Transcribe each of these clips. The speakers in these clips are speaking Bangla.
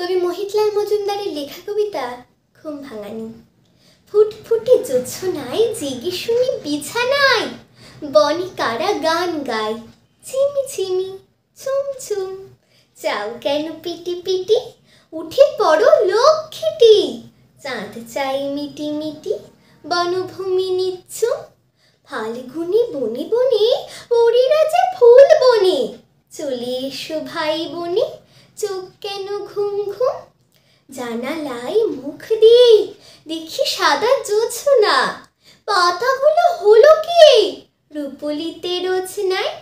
কবি মহিতলাল মজুমদারের লেখা কবিতা ঘুম ভাঙানি। ফুটফুটে জোছনায় জেগে শুনি বিছানায়, বনে কারা গান গায় ঝিমি ঝিমি ঝুম ঝুম। চাও কেন পিটি পিটি, উঠে পড়ো লক্ষ্মীটি। চাঁদ চাই মিটি মিটি, বনভূমি নিচ্ছুম। ফাল্গুনি বনে বনে পরীরা যে ফুল বনে। চলে এসো ভাই বনে, চোখ কেন ঘুম ঘুম। জানালায় মুখ দিয়ে দেখি সাদা জোছনা, পাতাগুলো হলো কি রূপলিতে রোজনায়।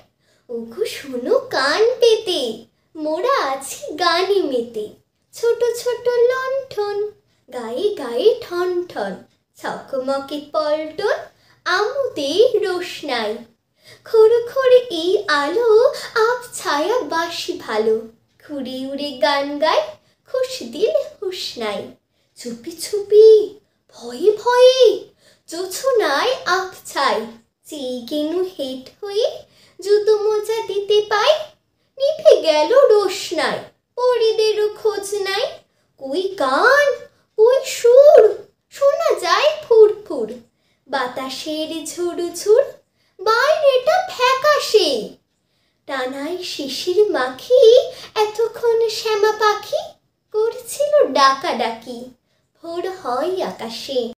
ওগো শোনো কান পেতে, মোরা আছি গানে মেতে। ছোট ছোট লণ্ঠন, গায়ে গায়ে ঠন ঠন। ছকমকে পল্টন, আমুদে রোশনাই। খড়ে খড়ে এই আলো, আব ছায়া বাসি ভালো। ঘুরে উড়ে গান গায়, খুশ দিল হুশ নাই। চুপি চুপি ভয়ে ভয়ে জোছনায় আখ ছাই। চেয়ে গেনু হেট হয়ে, জুতো মোজা দিতে পাই। নিভে গেল রোশনাই, পরিদেরও খোঁজ নাই। কই গান কই সুর, শোনা যায় ফুর ফুর। বাতাসের ঝুড় ঝুড়, বাইরেটা ফ্যাকাশে। টানায় শিশির মাখি, এতক্ষণ শ্যামা পাখি করছিল ডাকাডাকি। ভোর হয় আকাশে।